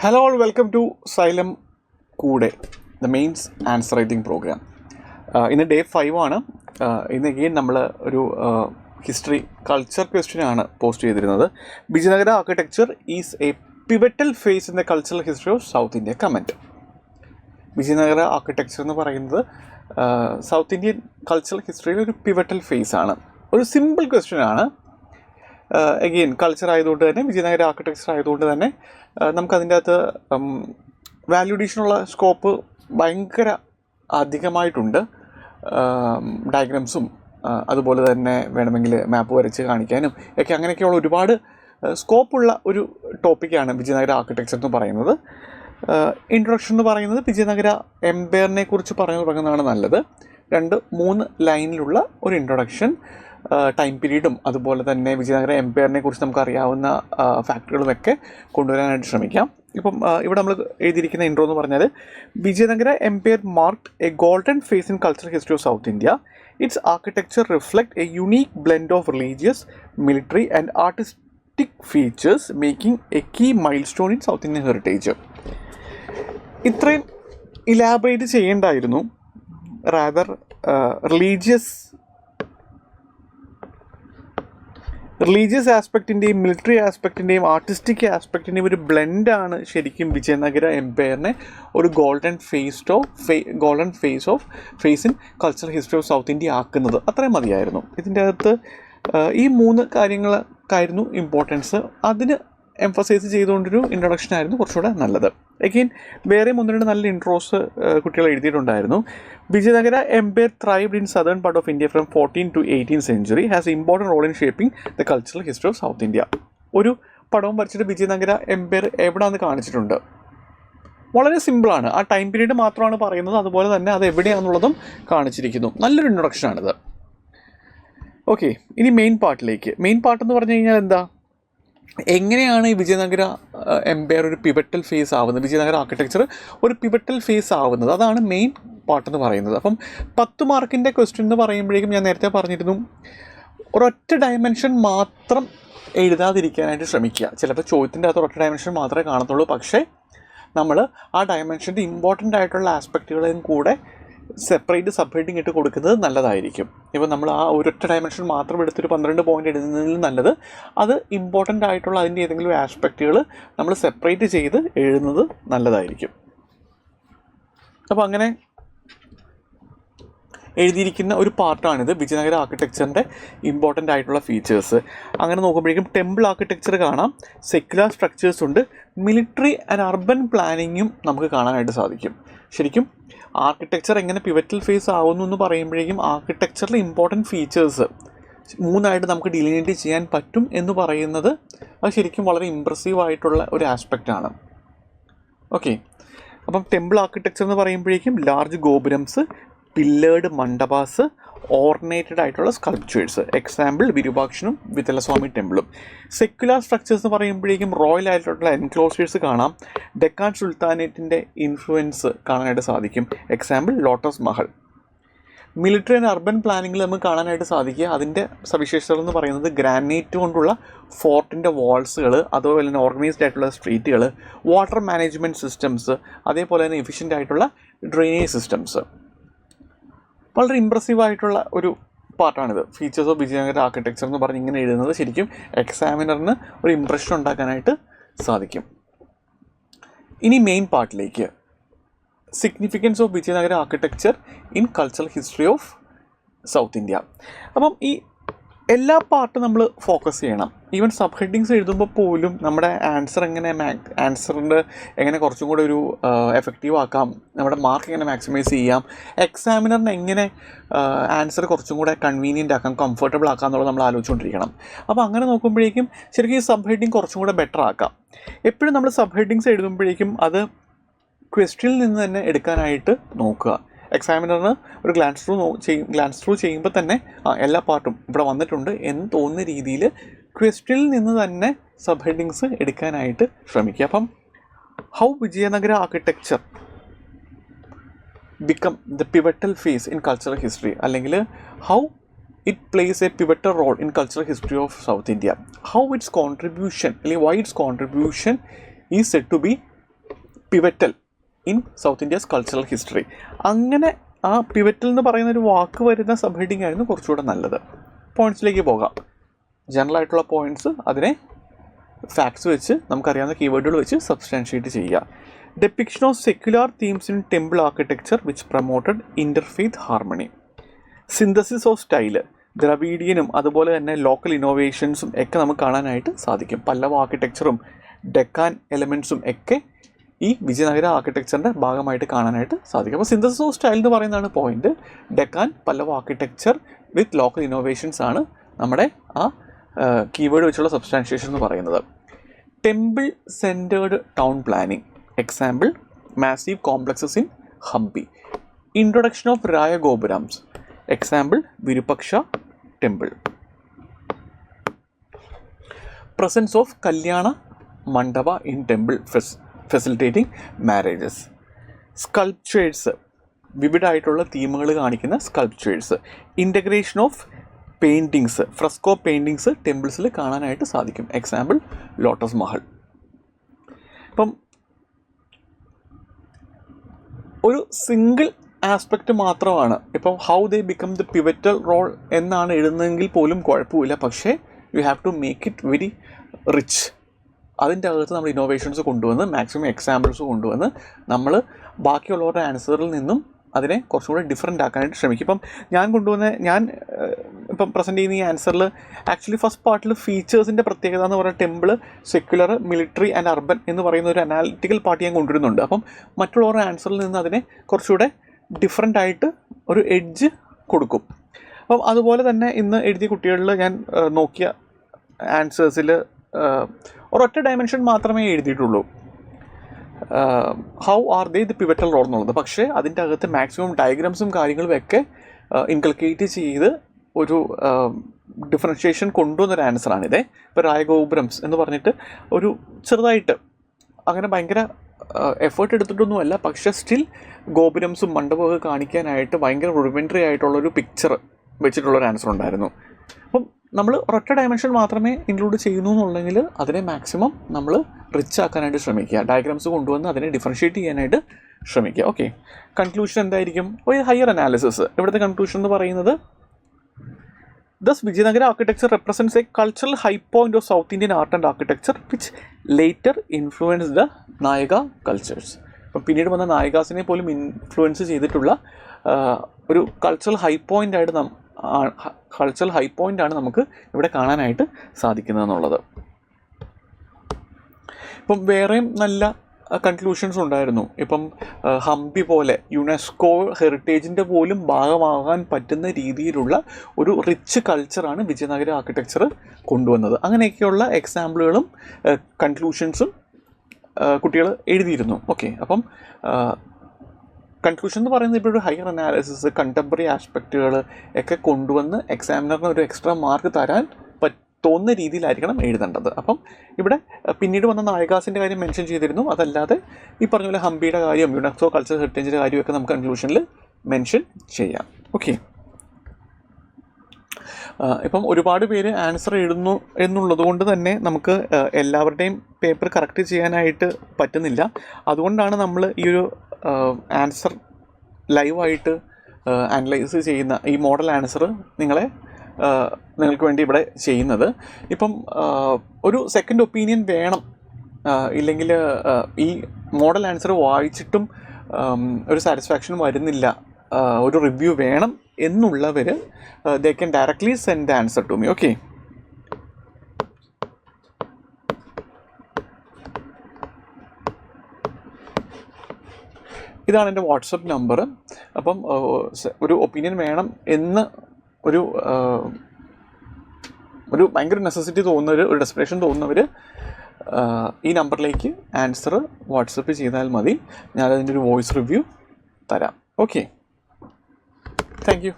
Hello all, welcome to Xylem Kude, the mains answer writing program. In day 5 ആണ് ഇന്ന് again നമ്മൾ ഒരു history culture question ആണ് post ചെയ്തിരുന്നത്. Vijayanagara architecture is a pivotal phase in the cultural history of south India. Comment. Vijayanagara architecture എന്ന് പറയുന്നത് south Indian cultural ഹിസ്റ്ററിയിൽ ഒരു പിവറ്റൽ ഫേസ് ആണ്. ഒരു സിമ്പിൾ ക്വസ്റ്റ്യൻ ആണ്. അഗെയിൻ കൾച്ചർ ആയതുകൊണ്ട് തന്നെ, വിജയനഗര ആർക്കിടെക്ചർ ആയതുകൊണ്ട് തന്നെ നമുക്കതിൻ്റെ അകത്ത് വാല്യൂ അഡീഷനുള്ള സ്കോപ്പ് ഭയങ്കര അധികമായിട്ടുണ്ട്. ഡയഗ്രാംസും അതുപോലെ തന്നെ വേണമെങ്കിൽ മാപ്പ് വരച്ച് കാണിക്കാനും ഒക്കെ അങ്ങനെയൊക്കെയുള്ള ഒരുപാട് സ്കോപ്പുള്ള ഒരു ടോപ്പിക്കാണ് വിജയനഗര ആർക്കിടെക്ചർ എന്ന് പറയുന്നത്. ഇൻട്രൊഡക്ഷൻ എന്ന് പറയുന്നത് വിജയനഗര എംപയറിനെ കുറിച്ച് പറഞ്ഞു തുടങ്ങുന്നതാണ് നല്ലത്. 2-3 ലൈനിലുള്ള ഒരു ഇൻട്രൊഡക്ഷൻ, ടൈം പീരീഡും അതുപോലെ തന്നെ വിജയനഗര എംപയറിനെ കുറിച്ച് നമുക്കറിയാവുന്ന ഫാക്റ്റുകളുമൊക്കെ കൊണ്ടുവരാനായിട്ട് ശ്രമിക്കാം. ഇപ്പം ഇവിടെ നമ്മൾ എഴുതിയിരിക്കുന്ന ഇൻട്രോ എന്ന് പറഞ്ഞാൽ, Vijayanagara empire marked a golden phase in cultural history of south India. Its architecture reflect a unique blend of religious, military and artistic features, making a key milestone in South Indian heritage. ഇത്രയും elaborate ചെയ്യേണ്ടായിരുന്നു. Rather religious ആസ്പെക്റ്റിൻ്റെയും military ആസ്പെക്റ്റിൻ്റെയും artistic ആസ്പെക്റ്റിൻ്റെയും ഒരു ബ്ലെൻഡാണ് ശരിക്കും വിജയനഗര എംപയറിനെ ഒരു golden phase in cultural history of south India ആക്കുന്നത്. അത്രയും മതിയായിരുന്നു. ഇതിൻ്റെ അകത്ത് ഈ 3 കാര്യങ്ങൾക്കായിരുന്നു ഇമ്പോർട്ടൻസ്. അതിന് എംഫസൈസ് ചെയ്തുകൊണ്ടൊരു ഇൻട്രൊഡക്ഷൻ ആയിരുന്നു കുറച്ചുകൂടെ നല്ലത്. അഗെയിൻ വേറെയും 1-2 നല്ല ഇൻട്രോസ് കുട്ടികൾ എഴുതിയിട്ടുണ്ടായിരുന്നു. Vijayanagara empire thrived in southern part of India from 14th to 18th century, has important role in shaping the cultural history of South India. ഒരു പടവും വരച്ചിട്ട് വിജയനഗര എംപയർ എവിടെയാണെന്ന് കാണിച്ചിട്ടുണ്ട്. വളരെ സിമ്പിളാണ്. ആ ടൈം പീരീഡ് മാത്രമാണ് പറയുന്നത്, അതുപോലെ തന്നെ അത് എവിടെയാണെന്നുള്ളതും കാണിച്ചിരിക്കുന്നു. നല്ലൊരു ഇൻട്രൊഡക്ഷനാണിത്. ഓക്കെ, ഇനി മെയിൻ പാർട്ട് എന്ന് പറഞ്ഞു കഴിഞ്ഞാൽ എന്താ, എങ്ങനെയാണ് ഈ വിജയനഗര എംപയർ ഒരു പിവറ്റൽ ഫേസ് ആവുന്നത്, വിജയനഗര ആർക്കിടെക്ചർ ഒരു പിവറ്റൽ ഫേസ് ആവുന്നത്, അതാണ് മെയിൻ പാർട്ടെന്ന് പറയുന്നത്. അപ്പം 10 മാർക്കിൻ്റെ ക്വസ്റ്റ്യൻ എന്ന് പറയുമ്പോഴേക്കും ഞാൻ നേരത്തെ പറഞ്ഞിരുന്നു, ഒരൊറ്റ ഡയമെൻഷൻ മാത്രം എഴുതാതിരിക്കാനായിട്ട് ശ്രമിക്കുക. ചിലപ്പോൾ ചോദ്യത്തിൻ്റെ അകത്ത് ഒരൊറ്റ ഡയമെൻഷൻ മാത്രമേ കാണത്തുള്ളൂ, പക്ഷേ നമ്മൾ ആ ഡയമെൻഷൻ്റെ ഇമ്പോർട്ടൻ്റ് ആയിട്ടുള്ള ആസ്പെക്റ്റുകളെയും കൂടെ സെപ്പറേറ്റ് സബ് ഹെഡിങ് ഇട്ട് കൊടുക്കുന്നത് നല്ലതായിരിക്കും. ഇപ്പോൾ നമ്മൾ ആ ഒരൊറ്റ ഡയമെൻഷൻ മാത്രം എടുത്തൊരു 12 പോയിൻ്റ് എഴുതുന്നതിൽ നല്ലത് അത് ഇമ്പോർട്ടൻ്റ് ആയിട്ടുള്ള അതിൻ്റെ ഏതെങ്കിലും ആസ്പെക്റ്റുകൾ നമ്മൾ സെപ്പറേറ്റ് ചെയ്ത് എഴുതുന്നത് നല്ലതായിരിക്കും. അപ്പോൾ അങ്ങനെ എഴുതിയിരിക്കുന്ന ഒരു പാർട്ടാണിത്, വിജയനഗര ആർക്കിടെക്ചറിൻ്റെ ഇമ്പോർട്ടൻ്റ് ആയിട്ടുള്ള ഫീച്ചേഴ്സ്. അങ്ങനെ നോക്കുമ്പോഴേക്കും ടെമ്പിൾ ആർക്കിടെക്ചർ കാണാം, സെക്യുലർ സ്ട്രക്ചേഴ്സ് ഉണ്ട്, മിലിറ്ററി ആൻഡ് അർബൻ പ്ലാനിങ്ങും നമുക്ക് കാണാനായിട്ട് സാധിക്കും. ശരിക്കും ആർക്കിടെക്ചർ എങ്ങനെ പിവറ്റൽ ഫേസ് ആവുന്നു എന്ന് പറയുമ്പോഴേക്കും ആർക്കിടെക്ചറിലെ ഇമ്പോർട്ടൻറ്റ് ഫീച്ചേഴ്സ് 3 നമുക്ക് ഡിലിനേറ്റ് ചെയ്യാൻ പറ്റും എന്ന് പറയുന്നത് അത് ശരിക്കും വളരെ ഇമ്പ്രസീവ് ആയിട്ടുള്ള ഒരു ആസ്പെക്റ്റാണ്. ഓക്കെ, അപ്പം ടെമ്പിൾ ആർക്കിടെക്ചർ എന്ന് പറയുമ്പോഴേക്കും ലാർജ് ഗോപുരംസ്, പില്ലേർഡ് മണ്ഡപാസ്, ഓർണേറ്റഡ് ആയിട്ടുള്ള സ്കൾപ്ചേഴ്സ്, എക്സാമ്പിൾ വിരൂപാക്ഷനും വിതലസ്വാമി ടെമ്പിളും. സെക്യുലർ സ്ട്രക്ചേഴ്സ് എന്ന് പറയുമ്പോഴേക്കും റോയൽ ആയിട്ടുള്ള എൻക്ലോസേഴ്സ് കാണാം, ഡെക്കാൻ സുൽത്താനേറ്റിൻ്റെ ഇൻഫ്ലുവൻസ് കാണാനായിട്ട് സാധിക്കും, example lotus Mahal. Military and urban പ്ലാനിങ്ങിൽ നമുക്ക് കാണാനായിട്ട് സാധിക്കുക, അതിൻ്റെ സവിശേഷതകൾ എന്ന് പറയുന്നത് ഗ്രാനൈറ്റ് കൊണ്ടുള്ള ഫോർട്ടിൻ്റെ വാൾസുകൾ, അതുപോലെ തന്നെ ഓർഗനൈസ്ഡ് ആയിട്ടുള്ള സ്ട്രീറ്റുകൾ, വാട്ടർ മാനേജ്മെൻറ്റ് സിസ്റ്റംസ്, അതേപോലെ തന്നെ എഫിഷ്യൻ്റ് ആയിട്ടുള്ള ഡ്രെയിനേജ് സിസ്റ്റംസ്. വളരെ ഇമ്പ്രസീവ് ആയിട്ടുള്ള ഒരു പാർട്ടാണിത്. ഫീച്ചേഴ്സ് ഓഫ് വിജയനഗര ആർക്കിടെക്ചർ എന്ന് പറഞ്ഞ് ഇങ്ങനെ എഴുതുന്നത് ശരിക്കും എക്സാമിനറിന് ഒരു ഇമ്പ്രഷൻ ഉണ്ടാക്കാനായിട്ട് സാധിക്കും. ഇനി മെയിൻ പാർട്ടിലേക്ക്, significance of Vijayanagara architecture in cultural history of south India. അപ്പം ഈ എല്ലാ പാർട്ടും നമ്മൾ ഫോക്കസ് ചെയ്യണം. ഈവൻ സബ് ഹെഡിങ്സ് എഴുതുമ്പോൾ പോലും നമ്മുടെ ആൻസറിൻ്റെ എങ്ങനെ കുറച്ചും കൂടെ ഒരു എഫക്റ്റീവ് ആക്കാം, നമ്മുടെ മാർക്ക് എങ്ങനെ മാക്സിമൈസ് ചെയ്യാം, എക്സാമിനറിന് എങ്ങനെ ആൻസർ കുറച്ചും കൂടെ കൺവീനിയൻ്റ് ആക്കാം, കംഫർട്ടബിൾ ആക്കാം എന്നുള്ളത് നമ്മൾ ആലോചിച്ചുകൊണ്ടിരിക്കണം. അപ്പോൾ അങ്ങനെ നോക്കുമ്പോഴേക്കും ശരിക്കും ഈ സബ് ഹെഡിങ് കുറച്ചും കൂടെ ബെറ്റർ ആക്കാം. എപ്പോഴും നമ്മൾ സബ് ഹെഡിങ്സ് എഴുതുമ്പോഴേക്കും അത് ക്വസ്റ്റ്യനിൽ നിന്ന് തന്നെ എടുക്കാനായിട്ട് നോക്കുക. എക്സാമിനറിന് ഒരു ഗ്ലാൻസ് ത്രൂ ചെയ്യുമ്പോൾ തന്നെ എല്ലാ പാർട്ടും ഇവിടെ വന്നിട്ടുണ്ട് എന്ന് തോന്നുന്ന രീതിയിൽ ക്വസ്റ്റ്യനിൽ നിന്ന് തന്നെ സബ് ഹെഡിങ്സ് എടുക്കാനായിട്ട് ശ്രമിക്കുക. അപ്പം how Vijayanagara architecture become the pivotal phase in cultural history, അല്ലെങ്കിൽ how it plays a pivotal role in cultural history of south India, how its contribution അല്ലെങ്കിൽ why its contribution is said to be pivotal in South India's cultural history. അങ്ങനെ ആ pivotal എന്ന് പറയുന്ന ഒരു വാക്ക് വരുന്ന sub heading ആയിരുന്നു കുറച്ചുകൂടെ നല്ലത്. പോയിൻറ്റ്സിലേക്ക് പോകാം. ജനറൽ ആയിട്ടുള്ള പോയിൻറ്റ്സ് അതിനെ ഫാക്ട്സ് വെച്ച് നമുക്കറിയാവുന്ന കീവേഡുകൾ വെച്ച് സബ്സ്റ്റാൻഷിയേറ്റ് ചെയ്യുക. Depiction of secular themes in temple architecture which promoted interfaith harmony. Synthesis of style, ദ്രവീഡിയനും അതുപോലെ തന്നെ ലോക്കൽ ഇന്നോവേഷൻസും ഒക്കെ നമുക്ക് കാണാനായിട്ട് സാധിക്കും. പല്ലവ ആർക്കിടെക്ചറും ഡെക്കാൻ എലമെൻറ്റ്സും ഒക്കെ ഈ വിജയനഗര ആർക്കിടെക്ചറിൻ്റെ ഭാഗമായിട്ട് കാണാനായിട്ട് സാധിക്കും. അപ്പോൾ സിന്തസിസ് ഓഫ് സ്റ്റൈൽ എന്ന് പറയുന്നതാണ് point. Deccan Pallava architecture with local innovations ആണ് നമ്മുടെ ആ കീവേഡ് വെച്ചുള്ള സബ്സ്റ്റാൻഷിയേഷൻ എന്ന് പറയുന്നത്. Temple centred town planning, example massive complexes in Hampi. Introduction of rayagopurams, example Virupaksha temple. Presence of kalyana mandapa in temple facilitating marriages. Sculptures, വിവിഡായിട്ടുള്ള തീമുകൾ കാണിക്കുന്ന sculptures. Integration of paintings, fresco paintings ടെമ്പിൾസിൽ കാണാനായിട്ട് സാധിക്കും, എക്സാമ്പിൾ ലോട്ടസ് മഹൽ. ഇപ്പം ഒരു സിംഗിൾ ആസ്പെക്റ്റ് മാത്രമാണ് ഇപ്പം how they become the pivotal role എന്നാണ് എഴുതുന്നതെങ്കിൽ പോലും കുഴപ്പമില്ല. പക്ഷേ you have to make it very rich. അതിൻ്റെ അകത്ത് നമ്മൾ ഇന്നോവേഷൻസ് കൊണ്ടുവന്ന് മാക്സിമം എക്സാമ്പിൾസ് കൊണ്ടുവന്ന് നമ്മൾ ബാക്കിയുള്ളവരുടെ ആൻസറിൽ നിന്നും അതിനെ കുറച്ചും കൂടെ ഡിഫറെൻ്റ് ആക്കാനായിട്ട് ശ്രമിക്കും. ഇപ്പം ഞാൻ ഇപ്പം പ്രസൻറ്റ് ചെയ്യുന്ന ഈ ആൻസറിൽ ആക്ച്വലി ഫസ്റ്റ് പാർട്ടിൽ ഫീച്ചേഴ്സിൻ്റെ പ്രത്യേകത എന്ന് പറയുന്നത് temple, secular, military and urban എന്ന് പറയുന്ന ഒരു അനാലിറ്റിക്കൽ പാർട്ട് ഞാൻ കൊണ്ടുവരുന്നുണ്ട്. അപ്പം മറ്റുള്ളവരുടെ ആൻസറിൽ നിന്ന് അതിനെ കുറച്ചുകൂടെ ഡിഫറെൻ്റ് ആയിട്ട് ഒരു എഡ്ജ് കൊടുക്കും. അപ്പം അതുപോലെ തന്നെ ഇന്ന് എഴുതിയ കുട്ടികളിൽ ഞാൻ നോക്കിയ ആൻസേഴ്സിൽ ഒരൊറ്റ ഡയമെൻഷൻ മാത്രമേ എഴുതിയിട്ടുള്ളൂ, how are they the pivotal role എന്നുള്ളത്. പക്ഷേ അതിൻ്റെ അകത്ത് മാക്സിമം ഡയഗ്രാംസും കാര്യങ്ങളും ഒക്കെ ഇൻകൾക്കേറ്റ് ചെയ്ത് ഒരു ഡിഫറൻഷിയേഷൻ കൊണ്ടുവന്നൊരു ആൻസറാണിത്. ഇപ്പോൾ രായഗോപുരംസ് എന്ന് പറഞ്ഞിട്ട് ഒരു ചെറുതായിട്ട് അങ്ങനെ ഭയങ്കര എഫേർട്ട് എടുത്തിട്ടൊന്നുമല്ല, പക്ഷേ സ്റ്റിൽ ഗോപുരംസും മണ്ഡപമൊക്കെ കാണിക്കാനായിട്ട് ഭയങ്കര റുഡിമെൻ്ററി ആയിട്ടുള്ളൊരു പിക്ചർ വെച്ചിട്ടുള്ളൊരു ആൻസർ ഉണ്ടായിരുന്നു. അപ്പം നമ്മൾ ഒരൊറ്റ ഡയമെൻഷൻ മാത്രമേ ഇൻക്ലൂഡ് ചെയ്യുന്നു എന്നുണ്ടെങ്കിൽ അതിനെ മാക്സിമം നമ്മൾ റിച്ച് ആക്കാനായിട്ട് ശ്രമിക്കുക, ഡയഗ്രാംസ് കൊണ്ടുവന്ന് അതിനെ ഡിഫറൻഷിയേറ്റ് ചെയ്യാനായിട്ട് ശ്രമിക്കുക. ഓക്കെ, കൺക്ലൂഷൻ എന്തായിരിക്കും? ഒരു ഹയർ അനാലിസിസ്. ഇവിടുത്തെ കൺക്ലൂഷൻ എന്ന് പറയുന്നത് Thus, Vijayanagara architecture represents a cultural high point of South Indian art and architecture which later influenced the Nayaka cultures. അപ്പം പിന്നീട് വന്ന നായകാസിനെ പോലും ഇൻഫ്ലുവൻസ് ചെയ്തിട്ടുള്ള ഒരു കൾച്ചറൽ ഹൈ പോയിൻ്റാണ് നമുക്ക് ഇവിടെ കാണാനായിട്ട് സാധിക്കുന്നതെന്നുള്ളത്. ഇപ്പം വേറെയും നല്ല കൺക്ലൂഷൻസ് ഉണ്ടായിരുന്നു. ഇപ്പം ഹംപി പോലെ യുനെസ്കോ ഹെറിറ്റേജിൻ്റെ പോലും ഭാഗമാകാൻ പറ്റുന്ന രീതിയിലുള്ള ഒരു റിച്ച് കൾച്ചറാണ് വിജയനഗര ആർക്കിടെക്ചർ കൊണ്ടുവന്നത്. അങ്ങനെയൊക്കെയുള്ള എക്സാമ്പിളുകളും കൺക്ലൂഷൻസും കുട്ടികൾ എഴുതിയിരുന്നു. ഓക്കെ, അപ്പം കൺക്ലൂഷൻ എന്ന് പറയുന്നത് ഇപ്പോൾ ഒരു ഹയർ അനാലിസിസ്, കണ്ടംപററി ആസ്പെക്റ്റുകൾ ഒക്കെ കൊണ്ടുവന്ന് എക്സാമിനറിന് ഒരു എക്സ്ട്രാ മാർക്ക് തരാൻ തോന്നുന്ന രീതിയിലായിരിക്കണം എഴുതേണ്ടത്. അപ്പം ഇവിടെ പിന്നീട് വന്ന നായകാസിൻ്റെ കാര്യം മെൻഷൻ ചെയ്തിരുന്നു. അതല്ലാതെ ഈ പറഞ്ഞ പോലെ ഹംപിയുടെ കാര്യം, യുനെസ്കോ കൾച്ചറൽ ഹെറിറ്റേജിൻ്റെ കാര്യമൊക്കെ നമുക്ക് കൺക്ലൂഷനിൽ മെൻഷൻ ചെയ്യാം. ഓക്കെ, ഇപ്പം ഒരുപാട് പേര് ആൻസർ എഴുതുന്നു എന്നുള്ളത് കൊണ്ട് തന്നെ നമുക്ക് എല്ലാവരുടെയും പേപ്പർ കറക്റ്റ് ചെയ്യാനായിട്ട് പറ്റുന്നില്ല. അതുകൊണ്ടാണ് നമ്മൾ ഈ ഒരു ആൻസർ ലൈവായിട്ട് അനലൈസ് ചെയ്യുന്ന ഈ മോഡൽ ആൻസർ നിങ്ങൾക്ക് വേണ്ടി ഇവിടെ ചെയ്യുന്നത്. ഇപ്പം ഒരു സെക്കൻഡ് ഒപ്പീനിയൻ വേണം, ഇല്ലെങ്കിൽ ഈ മോഡൽ ആൻസർ വായിച്ചിട്ടും ഒരു സാറ്റിസ്ഫാക്ഷൻ വരുന്നില്ല, ഒരു റിവ്യൂ വേണം എന്നുള്ളവർ they can directly send the answer to me. Okay, ഇതാണ് എൻ്റെ വാട്സപ്പ് നമ്പർ. അപ്പം ഒരു ഒപ്പീനിയൻ വേണം എന്ന് ഒരു ഭയങ്കര നെസസിറ്റി തോന്നുന്നവർ, ഒരു ഡെസ്പിറേഷൻ തോന്നുന്നവർ ഈ നമ്പറിലേക്ക് ആൻസർ വാട്സപ്പ് ചെയ്താൽ മതി. ഞാനതിൻ്റെ ഒരു വോയിസ് റിവ്യൂ തരാം. Okay, thank you.